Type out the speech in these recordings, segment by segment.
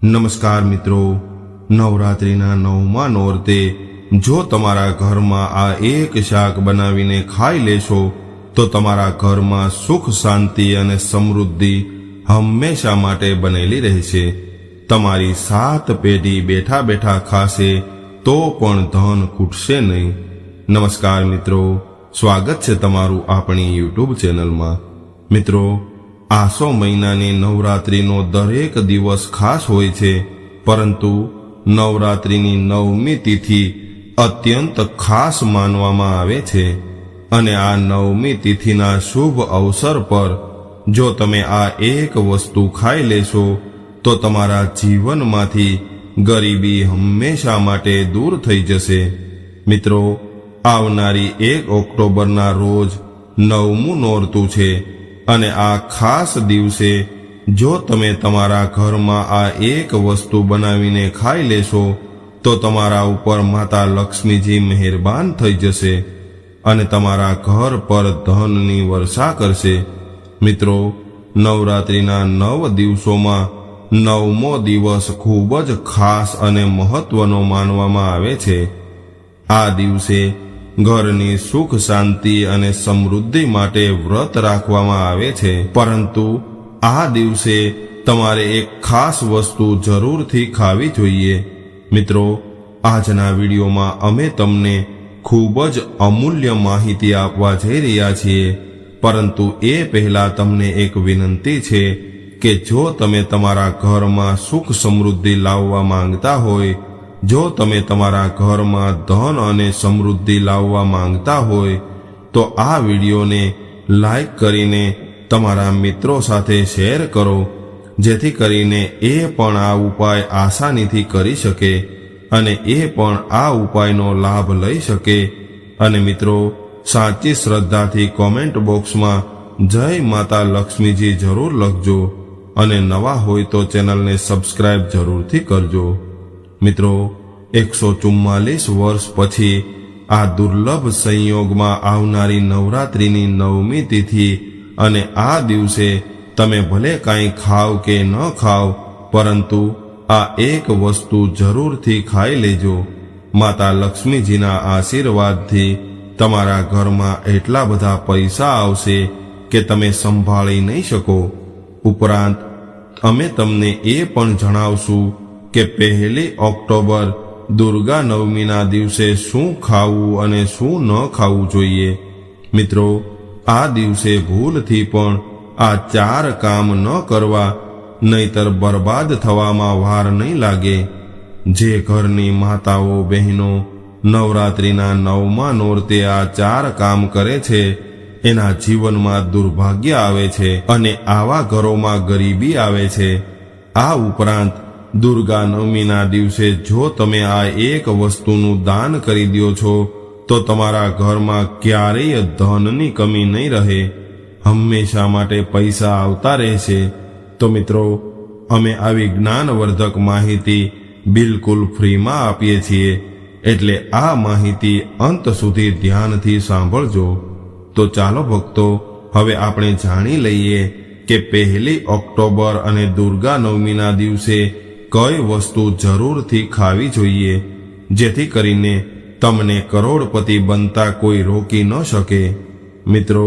નમસ્કાર મિત્રો, નવરાત્રિના 9મા નોરતે જો તમારા ઘરમાં આ એક શાક બનાવીને ખાઈ લેશો તો તમારા ઘરમાં સુખ, શાંતિ અને સમૃદ્ધિ હંમેશા માટે બનેલી રહેશે. તમારી 7 પેઢી બેઠા બેઠા ખાશે તો પણ ધન ખૂટશે નહીં. નમસ્કાર મિત્રો, સ્વાગત છે તમારું આપણી યુટ્યુબ ચેનલમાં. મિત્રો, આસો મહિનાની નવરાત્રિનો દરેક દિવસ ખાસ હોય છે, પરંતુ નવરાત્રિની 9મી તિથિ અત્યંત ખાસ માનવામાં આવે છે. અને આ 9મી તિથિના શુભ અવસર પર જો તમે આ એક વસ્તુ ખાઈ લેશો તો તમારા જીવનમાંથી ગરીબી હંમેશા માટે દૂર થઈ જશે. મિત્રો, આવનારી 1 ઓક્ટોબરના રોજ 9મું નોરતું છે અને આ ખાસ દિવસે જો તમે તમારા ઘરમાં આ એક વસ્તુ બનાવીને ખાઈ લેશો તો તમારા ઉપર માતા લક્ષ્મીજી મહેરબાન થઈ જશે અને તમારા ઘર પર ધનની વર્ષા કરશે. મિત્રો, નવરાત્રિના 9 દિવસોમાં 9મો દિવસ ખૂબ જ ખાસ અને મહત્વનો માનવામાં આવે છે. આ દિવસે ઘરની સુખ, શાંતિ અને સમૃદ્ધિ માટે વ્રત રાખવામાં આવે છે, પરંતુ આ દિવસે તમારે એક ખાસ વસ્તુ જરૂરથી ખાવી જોઈએ. મિત્રો, આજના વિડીયોમાં અમે તમને ખૂબ જ અમૂલ્ય માહિતી આપવા જઈ રહ્યા છીએ, પરંતુ એ પહેલા તમને એક વિનંતી છે કે જો તમે તમારા ઘરમાં સુખ, સમૃદ્ધિ લાવવા માંગતા હોય, જો તમે તમારા ઘરમાં ધન અને સમૃદ્ધિ લાવવા માંગતા હોય તો આ વિડીયોને લાઈક કરીને તમારા મિત્રો સાથે શેર કરો, જેથી કરીને એ પણ આ ઉપાય આસાનીથી કરી શકે અને એ પણ આ ઉપાયનો લાભ લઈ શકે. અને મિત્રો, સાચી શ્રદ્ધાથી કોમેન્ટ બોક્સમાં જય માતા લક્ષ્મીજી જરૂર લખજો અને નવા હોય તો ચેનલને સબસ્ક્રાઇબ જરૂરથી કરજો. મિત્રો, 144 વર્ષ પછી આ દુર્લભ સંયોગમાં આવનારી નવરાત્રિની 9મી તિથિ અને આ દિવસે તમે ભલે કાંઈ ખાવ કે ન ખાવ, પરંતુ આ એક વસ્તુ જરૂરથી ખાઈ લેજો. માતા લક્ષ્મીજીના આશીર્વાદથી તમારા ઘરમાં એટલા બધા પૈસા આવશે કે તમે સંભાળી નહીં શકો. ઉપરાંત અમે તમને એ પણ જણાવશું કે 1 ઓક્ટોબર દુર્ગા નવમીના દિવસે શું ખાવું અને શું ન ખાવું જોઈએ. મિત્રો, આ દિવસે ભૂલથી પણ આ 4 કામ ન કરવા, નહીતર બરબાદ થવામાં વાર નહીં લાગે. જે ઘરની માતાઓ, બહેનો નવરાત્રિના 9મા નોરતે આ 4 કામ કરે છે એના જીવનમાં દુર્ભાગ્ય આવે છે અને આવા ઘરોમાં ગરીબી આવે છે. આ ઉપરાંત દુર્ગા નવમીના દિવસે જો તમે આ એક વસ્તુનું દાન કરી દો છો તો તમારા ઘરમાં ક્યારેય ધનની કમી નહીં રહે, હંમેશા માટે પૈસા આવતા રહેશે. તો મિત્રો, અમે આવી જ્ઞાનવર્ધક માહિતી બિલકુલ ફ્રીમાં આપીએ છીએ, એટલે આ માહિતી અંત સુધી ધ્યાનથી સાંભળજો. તો ચાલો ભક્તો, હવે આપણે જાણી લઈએ કે 1 ઓક્ટોબર અને દુર્ગા નવમીના દિવસે કઈ વસ્તુ જરૂરથી ખાવી જોઈએ, જેથી કરીને તમને કરોડપતિ બનતા કોઈ રોકી ન શકે. મિત્રો,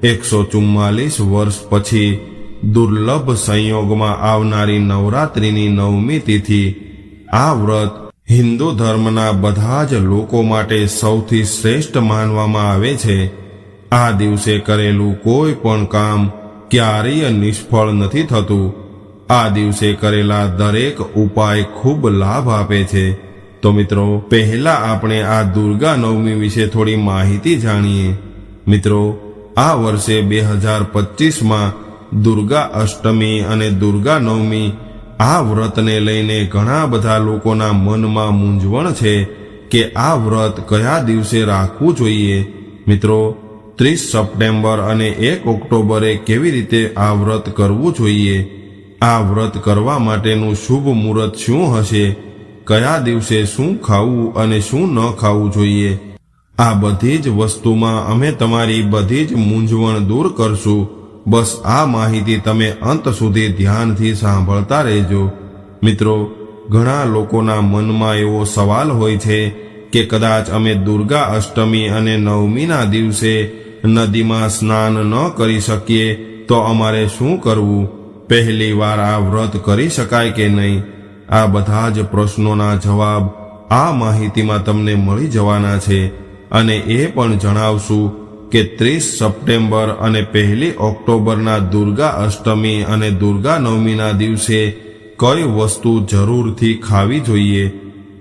144 વર્ષ પછી દુર્લભ સંયોગમાં આવનારી નવરાત્રિની 9મી તિથિ, આ વ્રત હિન્દુ ધર્મના બધા જ લોકો માટે સૌથી શ્રેષ્ઠ માનવામાં આવે છે. આ દિવસે કરેલું કોઈ પણ કામ ક્યારેય નિષ્ફળ નથી થતું. આ દિવસે કરેલા દરેક ઉપાય ખૂબ લાભ આપે છે. તો મિત્રો, પહેલા આપણે આ દુર્ગા નવમી વિશે થોડી માહિતી જાણીએ. મિત્રો, આ વર્ષે 2025માં દુર્ગા અષ્ટમી અને દુર્ગા નવમી આ વ્રતને લઈને ઘણા બધા લોકોના મનમાં મૂંઝવણ છે કે આ વ્રત કયા દિવસે રાખવું જોઈએ. મિત્રો, 30 સપ્ટેમ્બર અને 1 ઓક્ટોબરે કેવી રીતે આ વ્રત કરવું જોઈએ, આ વ્રત કરવા માટેનું શુભ મુહૂર્ત શું હશે, કયા દિવસે શું ખાવું અને શું ન ખાવું જોઈએ, આ બધી જ વસ્તુમાં અમે તમારી બધી જ મૂંઝવણ દૂર કરશું. બસ આ માહિતી તમે અંત સુધી ધ્યાનથી સાંભળતા રહેજો. મિત્રો, ઘણા લોકોના મનમાં એવો સવાલ હોય છે કે કદાચ અમે દુર્ગા અષ્ટમી અને નવમીના દિવસે નદીમાં સ્નાન ન કરી શકીએ તો અમારે શું કરવું? પહેલી વાર આ વ્રત કરી શકાય કે નહીં? આ બધા જ પ્રશ્નોના જવાબ આ માહિતીમાં તમને મળી જવાના છે અને એ પણ જણાવશું કે 30 સપ્ટેમ્બર અને 1 ઓક્ટોબરના દુર્ગા અષ્ટમી અને દુર્ગા નવમીના દિવસે કઈ વસ્તુ જરૂરથી ખાવી જોઈએ.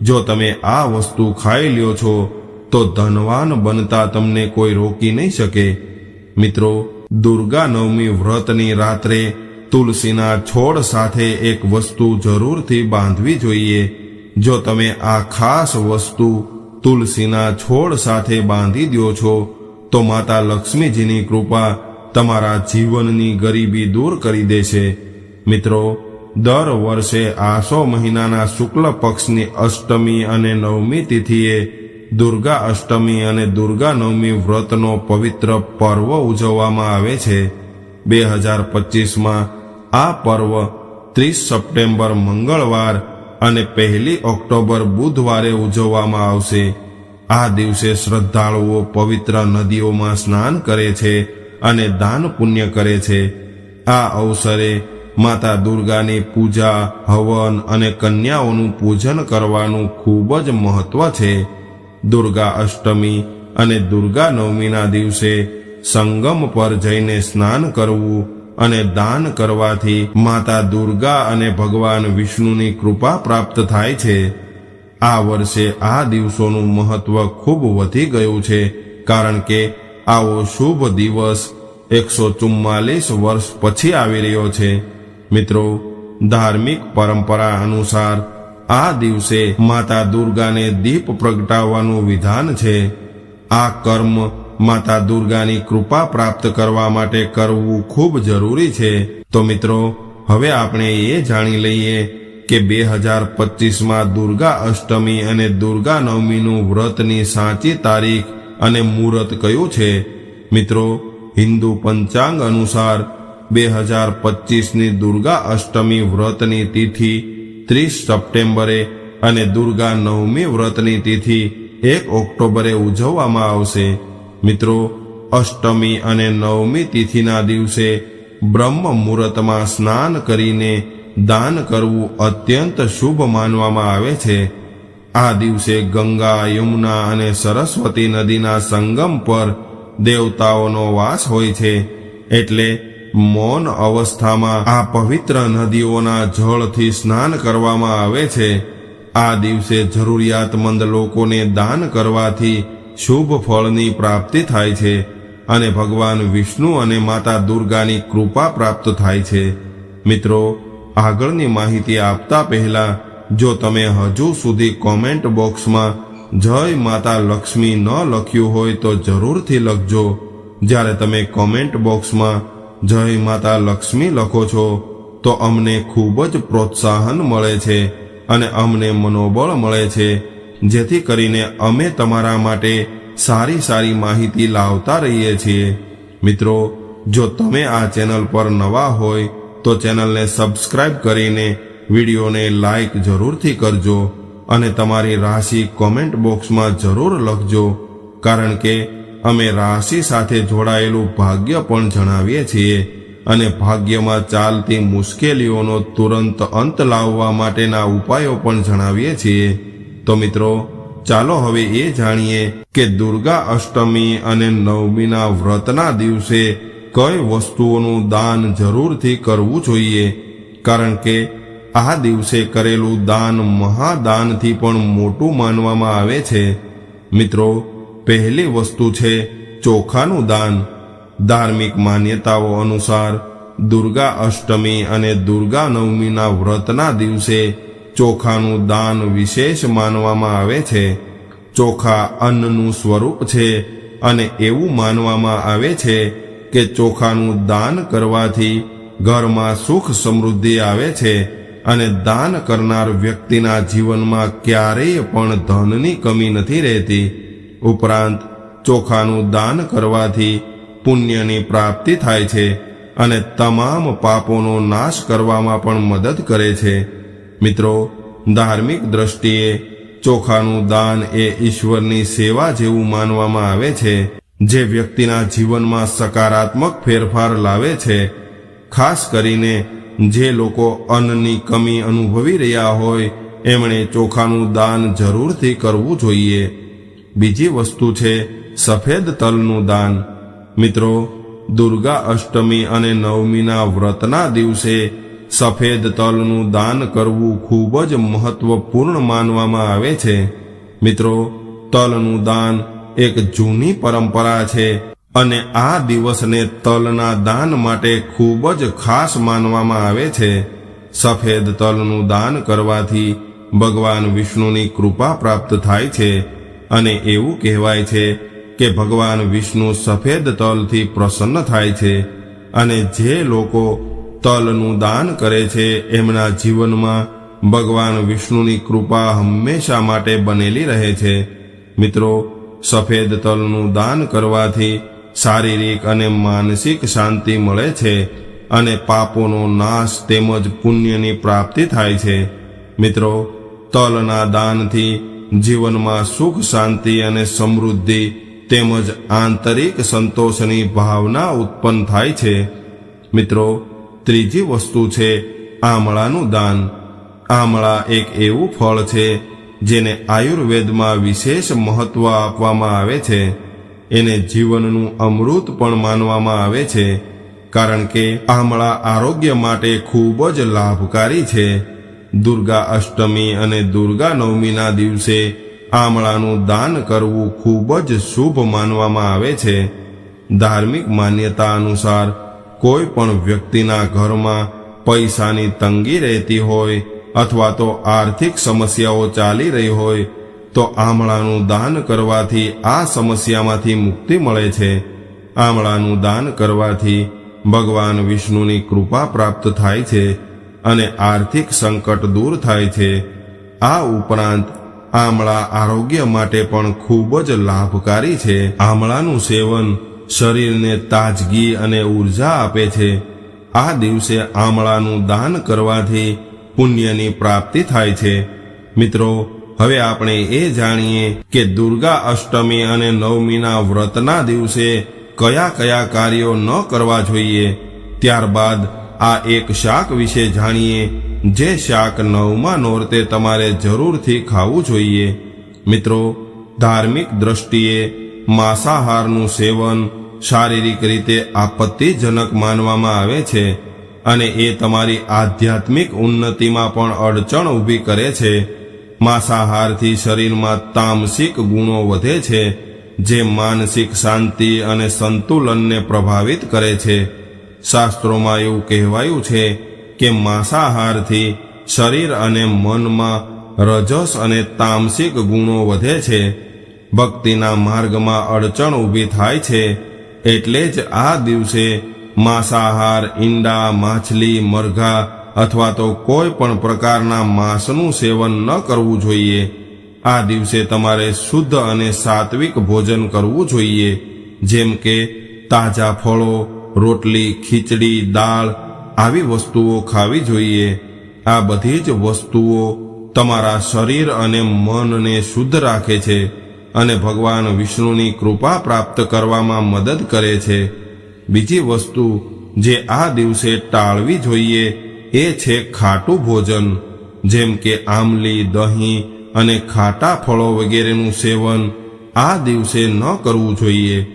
જો તમે આ વસ્તુ ખાઈ લ્યો છો તો ધનવાન બનતા તમને કોઈ રોકી નહીં શકે. મિત્રો, દુર્ગા નવમી વ્રતની રાત્રે તુલસીના છોડ સાથે એક વસ્તુ જરૂરથી બાંધવી જોઈએ. જો તમે આ ખાસ વસ્તુ તુલસીના છોડ સાથે બાંધી દો છો તો માતા લક્ષ્મીજીની કૃપા તમારા જીવનની ગરીબી દૂર કરી દેશે. મિત્રો, દર વર્ષે આસો મહિનાના શુક્લ પક્ષની અષ્ટમી અને નવમી તિથિએ દુર્ગા અષ્ટમી અને દુર્ગા નવમી વ્રતનો પવિત્ર પર્વ ઉજવવામાં આવે છે. 2025માં આ પર્વ 30 સપ્ટેમ્બર મંગળવાર અને 1 ઓક્ટોબર બુધવારે ઉજવવામાં આવશે. આ દિવસે શ્રદ્ધાળુઓ પવિત્ર નદીઓમાં સ્નાન કરે છે અને દાન પુણ્ય કરે છે. આ અવસરે માતા દુર્ગાની પૂજા, હવન અને કન્યાઓનું પૂજન કરવાનું ખૂબ જ મહત્વ છે. દુર્ગા અષ્ટમી અને દુર્ગા નવમીના દિવસે સંગમ પર જઈને સ્નાન કરવું અને દાન કરવાથી માતા દુર્ગા અને ભગવાન વિષ્ણુની કૃપા પ્રાપ્ત થાય છે. આ વર્ષે આ દિવસોનું મહત્વ ખૂબ વધી ગયું છે કારણ કે આવો શુભ દિવસ 144 વર્ષ પછી આવી રહ્યો છે. મિત્રો, ધાર્મિક પરંપરા અનુસાર આ દિવસે માતા દુર્ગાને દીપ પ્રગટાવવાનું વિધાન છે. આ કર્મ માતા દુર્ગાની કૃપા પ્રાપ્ત કરવા માટે કરવું ખૂબ જરૂરી છે. તો મિત્રો, હવે આપણે એ જાણી લઈએ કે 2025માં દુર્ગા અષ્ટમી અને દુર્ગા નવમીનું વ્રતની સાચી તારીખ અને મુહૂર્ત કયું છે. મિત્રો, હિન્દુ પંચાંગ અનુસાર 2025ની દુર્ગા અષ્ટમી વ્રતની તિથિ 30 સપ્ટેમ્બરે અને દુર્ગા નવમી વ્રતની તિથિ 1 ઓક્ટોબરે ઉજવવામાં આવશે. મિત્રો, અષ્ટમી અને નવમી તિથિના દિવસે બ્રહ્મ મુહૂર્તમાં સ્નાન કરીને દાન કરવું અત્યંત શુભ માનવામાં આવે છે. આ દિવસે ગંગા, યમુના અને સરસ્વતી નદીના સંગમ પર દેવતાઓનો વાસ હોય છે. એટલે મૌન અવસ્થામાં આ પવિત્ર નદીઓના જળથી સ્નાન કરવામાં આવે છે. આ દિવસે જરૂરિયાતમંદ લોકોને દાન કરવાથી શુભ ફળની પ્રાપ્તિ થાય છે અને ભગવાન વિષ્ણુ અને માતા દુર્ગાની કૃપા પ્રાપ્ત થાય છે. મિત્રો, આગળની માહિતી આપતા પહેલા જો તમે હજુ સુધી કોમેન્ટ બોક્સમાં જય માતા લક્ષ્મી ન લખ્યું હોય તો જરૂરથી લખજો. જ્યારે તમે કોમેન્ટ બોક્સમાં જય માતા લક્ષ્મી લખો છો તો અમને ખૂબ જ પ્રોત્સાહન મળે છે અને અમને મનોબળ મળે છે, જેથી કરીને અમે તમારા માટે સારી માહિતી લાવતા રહીએ છીએ. મિત્રો, જો તમે આ ચેનલ પર નવા હોય તો ચેનલને સબસ્ક્રાઇબ કરીને વિડીયોને લાઈક જરૂરથી કરજો અને તમારી રાશિ કોમેન્ટ બોક્સમાં જરૂર લખજો, કારણ કે અમે રાશિ સાથે જોડાયેલું ભાગ્ય પણ જણાવીએ છીએ અને ભાગ્યમાં ચાલતી મુશ્કેલીઓનો તુરંત અંત લાવવા માટેના ઉપાયો પણ જણાવીએ છીએ. તો મિત્રો, ચાલો હવે એ જાણીએ કે દુર્ગા અષ્ટમી અને નવમીના વ્રતના દિવસે કઈ વસ્તુઓનું દાન જરૂરથી કરવું જોઈએ, કારણ કે આ દિવસે કરેલું દાન મહાદાનથી પણ મોટું માનવામાં આવે છે. મિત્રો, પહેલી વસ્તુ છે ચોખાનું દાન. ધાર્મિક માન્યતાઓ અનુસાર દુર્ગા અષ્ટમી અને દુર્ગા નવમીના વ્રતના દિવસે ચોખાનું દાન વિશેષ માનવામાં આવે છે. ચોખા અન્નનું સ્વરૂપ છે અને એવું માનવામાં આવે છે કે ચોખાનું દાન કરવાથી ઘરમાં સુખ સમૃદ્ધિ આવે છે અને દાન કરનાર વ્યક્તિના જીવનમાં ક્યારેય પણ ધનની કમી નથી રહેતી. ઉપરાંત ચોખાનું દાન કરવાથી પુણ્યની પ્રાપ્તિ થાય છે અને તમામ પાપોનો નાશ કરવામાં પણ મદદ કરે છે. મિત્રો, ધાર્મિક દ્રષ્ટિએ ચોખાનું દાન એ ઈશ્વરની સેવા જેવું માનવામાં આવે છે, જે વ્યક્તિના જીવનમાં સકારાત્મક ફેરફાર લાવે છે. ખાસ કરીને જે લોકો અન્નની કમી અનુભવી રહ્યા હોય એમણે ચોખાનું દાન જરૂરથી કરવું જોઈએ. બીજી વસ્તુ છે સફેદ તલનું દાન. મિત્રો, દુર્ગા અષ્ટમી અને નવમીના વ્રતના દિવસે સફેદ તલનું દાન કરવું ખૂબ જ મહત્વપૂર્ણ માનવામાં આવે છે. મિત્રો, તલનું દાન એક જૂની પરંપરા છે અને આ દિવસને તલના દાન માટે ખૂબ જ ખાસ માનવામાં આવે છે. સફેદ તલનું દાન કરવાથી ભગવાન વિષ્ણુની કૃપા પ્રાપ્ત થાય છે અને એવું કહેવાય છે કે ભગવાન વિષ્ણુ સફેદ તલથી પ્રસન્ન થાય છે અને જે લોકો તલનું દાન કરે છે એમના જીવનમાં ભગવાન વિષ્ણુની કૃપા હંમેશા માટે બનેલી રહે છે. મિત્રો, સફેદ તલનું દાન કરવાથી શારીરિક અને માનસિક શાંતિ મળે છે અને પાપોનો નાશ તેમજ પુણ્યની પ્રાપ્તિ થાય છે. મિત્રો, તલના દાનથી જીવનમાં સુખ, શાંતિ અને સમૃદ્ધિ તેમજ આંતરિક સંતોષની ભાવના ઉત્પન્ન થાય છે. મિત્રો, ત્રીજી વસ્તુ છે આમળાનું દાન. આમળા એક એવું ફળ છે જેને આયુર્વેદમાં વિશેષ મહત્વ આપવામાં આવે છે. એને જીવનનું અમૃત પણ માનવામાં આવે છે, કારણ કે આમળા આરોગ્ય માટે ખૂબ જ લાભકારી છે. દુર્ગા અષ્ટમી અને દુર્ગા નવમીના દિવસે આમળાનું દાન કરવું ખૂબ જ શુભ માનવામાં આવે છે. ધાર્મિક માન્યતા અનુસાર કોઈ પણ વ્યક્તિના ઘરમાં પૈસાની તંગી રહેતી હોય અથવા તો આર્થિક સમસ્યાઓ ચાલી રહી હોય તો આમળાનું દાન કરવાથી આ સમસ્યામાંથી મુક્તિ મળે છે. આમળાનું દાન કરવાથી ભગવાન વિષ્ણુની કૃપા પ્રાપ્ત થાય છે અને આર્થિક સંકટ દૂર થાય છે. આ ઉપરાંત આમળા આરોગ્ય માટે પણ ખૂબ જ લાભકારી છે. આમળાનું સેવન શરીરને તાજગી અને ઉર્જા આપે છે. આ દિવસે આમળાનું દાન કરવાથી પુણ્યની પ્રાપ્તિ થાય છે. મિત્રો, હવે આપણે એ જાણીએ કે દુર્ગા અષ્ટમી અને નવમીના વ્રતના દિવસે કયા કયા કાર્યો ન કરવા જોઈએ. ત્યારબાદ આ એક શાક વિશે જાણીએ, જે શાક નવમા નોરતે તમારે જરૂરથી ખાવું જોઈએ. મિત્રો, ધાર્મિક દ્રષ્ટિએ માંસાહારનું સેવન શારીરિક રીતે આપત્તિજનક માનવામાં આવે છે અને એ તમારી આધ્યાત્મિક ઉન્નતિમાં પણ અડચણ ઊભી કરે છે. માંસાહારથી શરીરમાં તામસિક ગુણો વધે છે, જે માનસિક શાંતિ અને સંતુલનને પ્રભાવિત કરે છે. શાસ્ત્રોમાં એવું કહેવાયું છે કે માંસાહારથી શરીર અને મનમાં રજસ અને તામસિક ગુણો વધે છે. ભક્તિના માર્ગમાં અડચણ ઊભી થાય છે. એટલે જ આ દિવસે માંસાહાર, ઈંડા, માછલી, મરઘા અથવા તો કોઈ પણ પ્રકારના માંસનું સેવન ન કરવું જોઈએ. આ દિવસે તમારે શુદ્ધ અને સાત્વિક ભોજન કરવું જોઈએ, જેમ કે તાજા ફળો, રોટલી, ખીચડી, દાળ આવી વસ્તુઓ ખાવી જોઈએ. આ બધી જ વસ્તુઓ તમારા શરીર અને મનને શુદ્ધ રાખે છે અને ભગવાન વિષ્ણુની કૃપા પ્રાપ્ત કરવામાં મદદ કરે છે. બીજી વસ્તુ જે આ દિવસે ટાળવી જોઈએ એ છે ખાટું ભોજન, જેમ કે આમલી, દહીં અને ખાટા ફળો વગેરેનું સેવન આ દિવસે ન કરવું જોઈએ.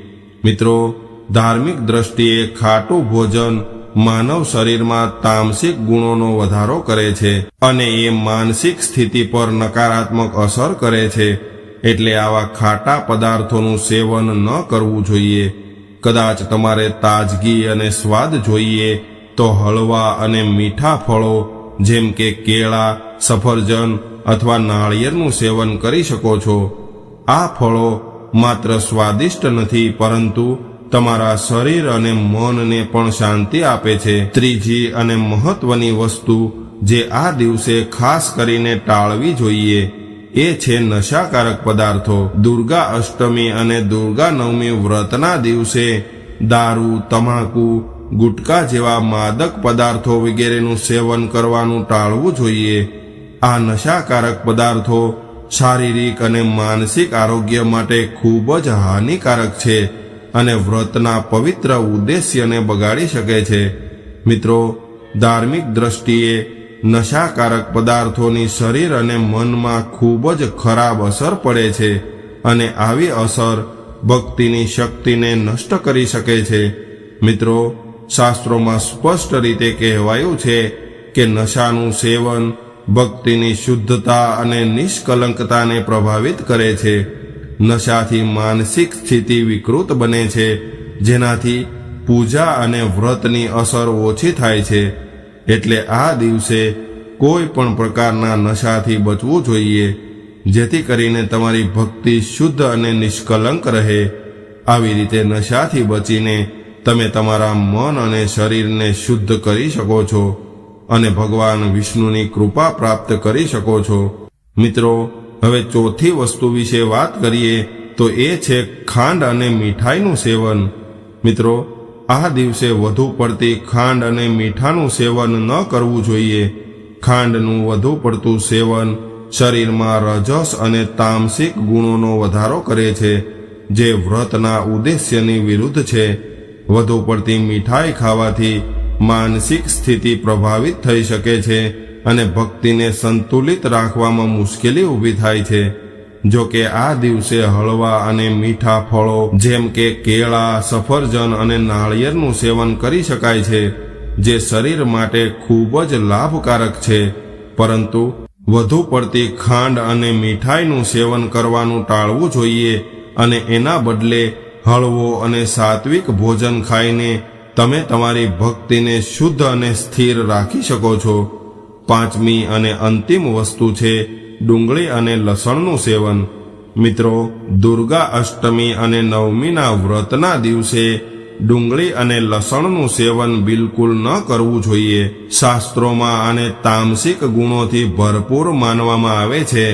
મિત્રો, ધાર્મિક દ્રષ્ટિએ ખાટું ભોજન માનવ શરીરમાં તામસિક ગુણોનો વધારો કરે છે અને એ માનસિક સ્થિતિ પર નકારાત્મક અસર કરે છે. એટલે આવા ખાટા પદાર્થોનું સેવન ન કરવું જોઈએ. કદાચ તમારે તાજગી અને સ્વાદ જોઈએ તો હળવા અને મીઠા ફળો જેમ કે કેળા, સફરજન અથવા નાળિયેરનું સેવન કરી શકો છો. આ ફળો માત્ર સ્વાદિષ્ટ નથી, પરંતુ તમારા શરીર અને મનને પણ શાંતિ આપે છે. ત્રીજી અને મહત્વની વસ્તુ જે આ દિવસે ખાસ કરીને ટાળવી જોઈએ એ છે નશાકારક પદાર્થો. દુર્ગા અષ્ટમી અને દુર્ગા નવમી વ્રતના દિવસે દારૂ, તમાકુ, ગુટકા જેવા માદક પદાર્થો વગેરેનું સેવન કરવાનું ટાળવું જોઈએ. આ નશાકારક પદાર્થો શારીરિક અને માનસિક આરોગ્ય માટે ખૂબ જ હાનિકારક છે અને વ્રતના પવિત્ર ઉદ્દેશ્યને બગાડી શકે છે. મિત્રો, ધાર્મિક દ્રષ્ટિએ નશાકારક પદાર્થોની શરીર અને મનમાં ખૂબ જ ખરાબ અસર પડે છે અને આવી અસર ભક્તિની શક્તિને નષ્ટ કરી શકે છે. મિત્રો, શાસ્ત્રોમાં સ્પષ્ટ રીતે કહેવાયું છે કે નશાનું સેવન ભક્તિની શુદ્ધતા અને નિષ્કલંકતાને પ્રભાવિત કરે છે. નશાથી માનસિક સ્થિતિ વિકૃત બને છે, જેનાથી પૂજા અને વ્રતની અસર ઓછી થાય છે. એટલે આ દિવસે કોઈ પણ પ્રકારના નશાથી બચવું જોઈએ, જેથી કરીને તમારી ભક્તિ શુદ્ધ અને નિષ્કલંક રહે. આવી રીતે નશાથી બચીને તમે તમારા મન અને શરીરને શુદ્ધ કરી શકો છો અને ભગવાન વિષ્ણુની કૃપા પ્રાપ્ત કરી શકો છો. મિત્રો, હવે ચોથી વસ્તુ વિશે વાત કરીએ તો એ છે ખાંડ અને મીઠાઈનું સેવન. મિત્રો, આ દિવસે વધુ પડતી ખાંડ અને મીઠાનું સેવન ન કરવું જોઈએ. ખાંડનું વધુ પડતું સેવન શરીરમાં રજસ અને તામસિક ગુણોનો વધારો કરે છે, જે વ્રતના ઉદ્દેશ્યની વિરુદ્ધ છે. વધુ પડતી મીઠાઈ ખાવાથી માનસિક સ્થિતિ પ્રભાવિત થઈ શકે છે અને ભક્તિને સંતુલિત રાખવામાં મુશ્કેલી ઊભી થાય છે. જો કે આ દિવસે હળવા અને મીઠા ફળો જેમ કે કેળા, સફરજન અને નાળિયેરનું સેવન કરી શકાય છે, જે શરીર માટે ખૂબ જ લાભકારક છે. પરંતુ વધુ પડતી ખાંડ અને મીઠાઈનું સેવન કરવાનું ટાળવું જોઈએ અને એના બદલે હળવો અને સાત્વિક ભોજન ખાઈને તમે તમારી ભક્તિને શુદ્ધ અને સ્થિર રાખી શકો છો. પાંચમી અને અંતિમ વસ્તુ છે ડુંગળી અને લસણનું સેવન. મિત્રો, દુર્ગા અષ્ટમી અને નવમીના વ્રતના દિવસે ડુંગળી અને લસણનું સેવન બિલકુલ ન કરવું જોઈએ. શાસ્ત્રોમાં આને તામસિક ગુણોથી ભરપૂર માનવામાં આવે છે,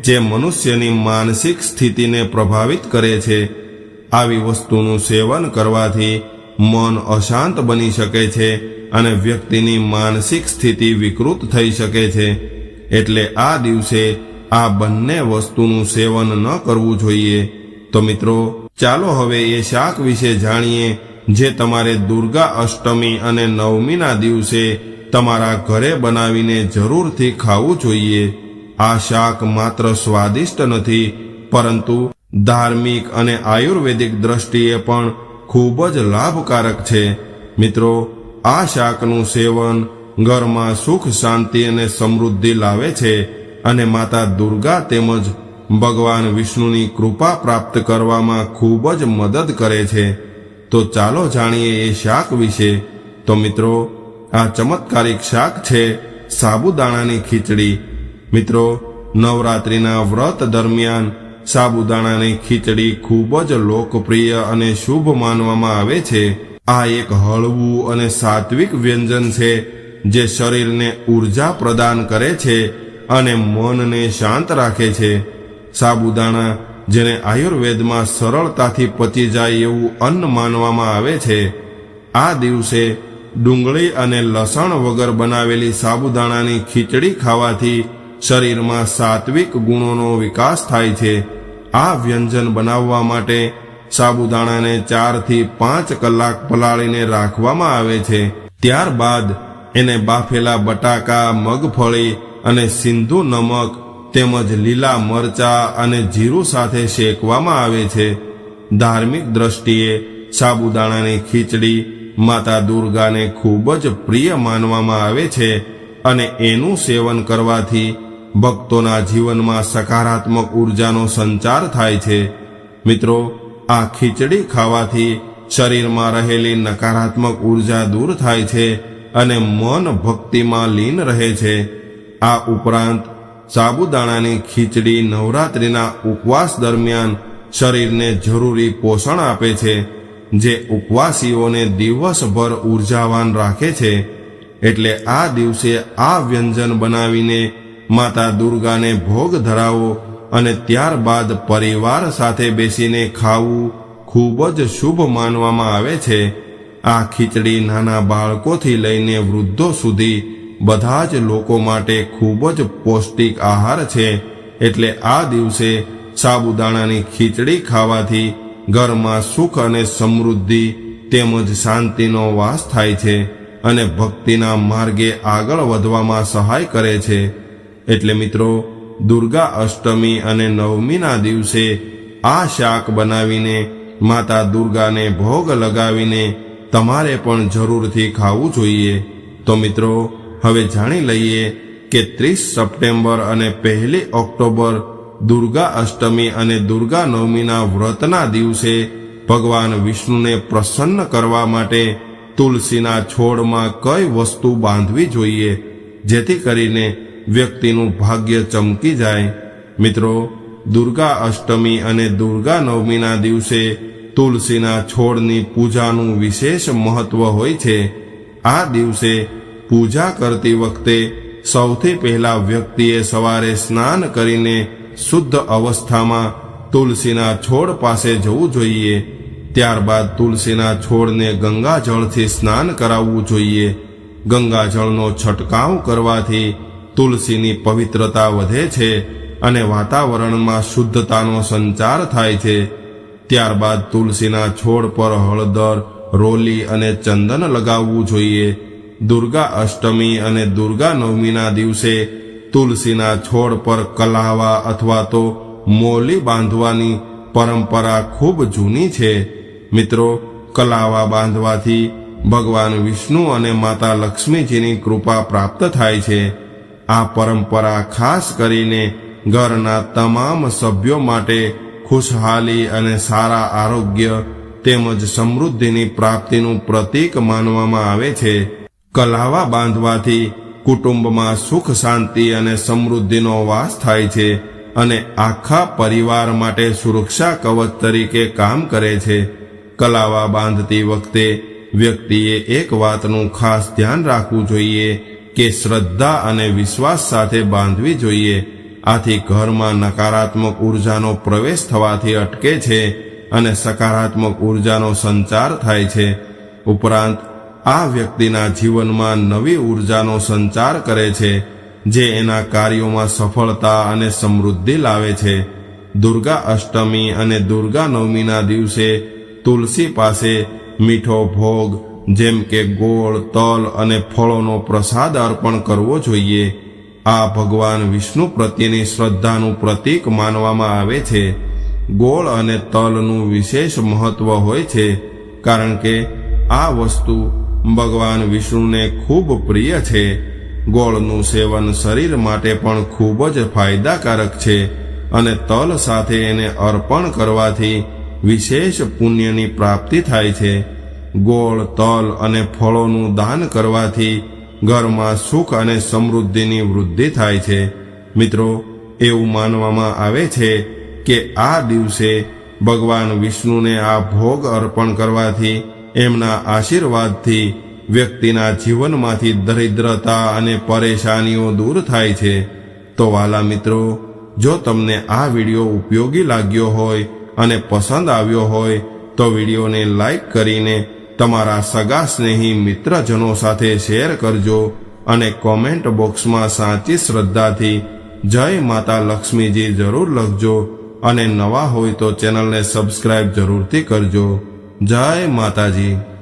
જે મનુષ્યની માનસિક સ્થિતિને પ્રભાવિત કરે છે. આવી વસ્તુનું સેવન કરવાથી મન અશાંત બની શકે છે અને વ્યક્તિની માનસિક સ્થિતિ વિકૃત થઈ શકે છે. એટલે આ દિવસે આ બંને વસ્તુનું સેવન ન કરવું જોઈએ. તો મિત્રો, ચાલો હવે એ શાક વિશે જાણીએ જે તમારે દુર્ગા અષ્ટમી અને નવમીના દિવસે તમારા ઘરે બનાવીને જરૂરથી ખાવું જોઈએ. આ શાક માત્ર સ્વાદિષ્ટ નથી, પરંતુ ધાર્મિક અને આયુર્વેદિક દ્રષ્ટિએ પણ ખૂબ જ લાભકારક છે. મિત્રો, આ શાકનું સેવન ઘરમાં સુખ, શાંતિ અને સમૃદ્ધિ લાવે છે અને માતા દુર્ગા તેમજ ભગવાન વિષ્ણુની કૃપા પ્રાપ્ત કરવામાં ખૂબ જ મદદ કરે છે. તો ચાલો જાણીએ એ શાક વિશે. તો મિત્રો, આ ચમત્કારિક શાક છે સાબુદાણાની ખીચડી. મિત્રો, નવરાત્રિના વ્રત દરમિયાન સાબુદાણાની ખીચડી ખૂબ જ લોકપ્રિય અને શુભ માનવામાં આવે છે. આ એક હળવું અને સાત્વિક વ્યંજન છે જે શરીરને ઊર્જા પ્રદાન કરે છે અને મનને શાંત રાખે છે. સાબુદાણા, જેને આયુર્વેદમાં સરળતાથી પચી જાય એવું અન્ન માનવામાં આવે છે, આ દિવસે ડુંગળી અને લસણ વગર બનાવેલી સાબુદાણાની ખીચડી ખાવાથી શરીરમાં સાત્વિક ગુણોનો વિકાસ થાય છે. આ વ્યંજન બનાવવા માટે સાબુદાણાને 4 થી 5 કલાક પલાળીને રાખવામાં આવે છે. ત્યારબાદ એને બાફેલા બટાકા, મગફળી અને સિંધુ નમક તેમજ લીલા મરચા અને જીરું સાથે શેકવામાં આવે છે. ધાર્મિક દ્રષ્ટિએ સાબુદાણાની ખીચડી માતા દુર્ગાને ખૂબ જ પ્રિય માનવામાં આવે છે અને એનું સેવન કરવાથી ભક્તોના જીવનમાં સકારાત્મક ઉર્જાનો સંચાર થાય છે. મિત્રો, આ ખીચડી ખાવાથી શરીરમાં રહેલી નકારાત્મક ઉર્જા દૂર થાય છે અને મન ભક્તિમાં લીન રહે છે. આ ઉપરાંત સાબુદાણાની ખીચડી નવરાત્રિના ઉપવાસ દરમિયાન શરીરને જરૂરી પોષણ આપે છે, જે ઉપવાસીઓને દિવસભર ઉર્જાવાન રાખે છે. એટલે આ દિવસે આ વ્યંજન બનાવીને માતા દુર્ગાને ભોગ ધરાવો અને ત્યારબાદ પરિવાર સાથે બેસીને ખાવું ખૂબ જ શુભ માનવામાં આવે છે. આ ખીચડી નાના બાળકોથી લઈને વૃદ્ધો સુધી બધા જ લોકો માટે ખૂબ જ પૌષ્ટિક આહાર છે, એટલે આ દિવસે સાબુદાણાની ખીચડી ખાવાથી ઘરમાં સુખ અને સમૃદ્ધિ તેમજ શાંતિનો વાસ થાય છે અને ભક્તિના માર્ગે આગળ વધવામાં સહાય કરે છે. એટલે મિત્રો, દુર્ગા અષ્ટમી અને નવમીના દિવસે આ શાક બનાવીને માતા દુર્ગાને ભોગ લગાવીને તમારે પણ જરૂરથી ખાવું જોઈએ. તો મિત્રો, હવે જાણી લઈએ કે 30 સપ્ટેમ્બર અને 1 ઓક્ટોબર દુર્ગા અષ્ટમી અને દુર્ગા નવમીના વ્રતના દિવસે ભગવાન વિષ્ણુને પ્રસન્ન કરવા માટે તુલસીના છોડમાં કઈ વસ્તુ બાંધવી જોઈએ, જેથી કરીને વ્યક્તિનું ભાગ્ય ચમકી જાય. મિત્રો, દુર્ગા અષ્ટમી અને દુર્ગા નવમીના દિવસે તુલસીના છોડની પૂજાનું વિશેષ મહત્વ હોય છે. આ દિવસે પૂજા કરતી વખતે સૌથી પહેલા વ્યક્તિએ સવારે સ્નાન કરીને શુદ્ધ અવસ્થામાં તુલસીના છોડ પાસે જવું જોઈએ. ત્યારબાદ તુલસીના છોડને ગંગાજળથી સ્નાન કરાવવું જોઈએ. ગંગાજળનો છંટકાવ કરવાથી તુલસીની પવિત્રતા વધે છે અને વાતાવરણમાં શુદ્ધતાનો સંચાર થાય છે. ત્યારબાદ તુલસીના છોડ પર હળદર, રોલી અને ચંદન લગાવવું જોઈએ. દુર્ગા અષ્ટમી અને દુર્ગા નવમીના દિવસે તુલસીના છોડ પર કલાવા અથવા તો મોલી બાંધવાની પરંપરા ખૂબ જૂની છે. મિત્રો, કલાવા બાંધવાથી ભગવાન વિષ્ણુ અને માતા લક્ષ્મીજીની કૃપા પ્રાપ્ત થાય છે. આ પરંપરા ખાસ કરીને ઘરના તમામ સભ્યો માટે ખુશહાલી અને સારા આરોગ્ય તેમજ સમૃદ્ધિની પ્રાપ્તિનું પ્રતીક માનવામાં આવે છે. કલાવા બાંધવાથી કુટુંબમાં સુખ, શાંતિ અને સમૃદ્ધિનો વાસ થાય છે અને આખા પરિવાર માટે સુરક્ષા કવચ તરીકે કામ કરે છે. કલાવા બાંધતી વખતે વ્યક્તિએ એક વાતનું ખાસ ધ્યાન રાખવું જોઈએ કે શ્રદ્ધા અને વિશ્વાસ સાથે બાંધવી જોઈએ. આથી ઘરમાં નકારાત્મક ઉર્જાનો પ્રવેશ થવાથી અટકે છે અને સકારાત્મક ઉર્જાનો સંચાર થાય છે. ઉપરાંત આ વ્યક્તિના જીવનમાં નવી ઉર્જાનો સંચાર કરે છે, જે એના કાર્યોમાં સફળતા અને સમૃદ્ધિ લાવે છે. દુર્ગા અષ્ટમી અને દુર્ગા નવમીના દિવસે તુલસી પાસે મીઠો ભોગ જેમ કે ગોળ, તલ અને ફળોનો પ્રસાદ અર્પણ કરવો જોઈએ. આ ભગવાન વિષ્ણુ પ્રત્યેની શ્રદ્ધાનું પ્રતીક માનવામાં આવે છે. ગોળ અને તલનું વિશેષ મહત્વ હોય છે, કારણ કે આ વસ્તુ ભગવાન વિષ્ણુને ખૂબ પ્રિય છે. ગોળનું સેવન શરીર માટે પણ ખૂબ જ ફાયદાકારક છે અને તલ સાથે એને અર્પણ કરવાથી વિશેષ પુણ્યની પ્રાપ્તિ થાય છે. ગોળ, તલ અને ફળોનું દાન કરવાથી ઘરમાં સુખ અને સમૃદ્ધિની વૃદ્ધિ થાય છે. મિત્રો, એવું માનવામાં આવે છે કે આ દિવસે ભગવાન વિષ્ણુને આ ભોગ અર્પણ કરવાથી એમના આશીર્વાદથી વ્યક્તિના જીવનમાંથી દરિદ્રતા અને પરેશાનીઓ દૂર થાય છે. તો વાલા મિત્રો, જો તમને આ વિડીયો ઉપયોગી લાગ્યો હોય અને પસંદ આવ્યો હોય તો વિડીયોને લાઈક કરીને તમારા સગા સ્નેહી મિત્રજનો સાથે શેર કરજો અને કોમેન્ટ બોક્સમાં સાચી શ્રદ્ધાથી જય માતા લક્ષ્મીજી જરૂર લખજો અને નવા હોય તો ચેનલને સબસ્ક્રાઇબ જરૂરથી કરજો. જય માતાજી.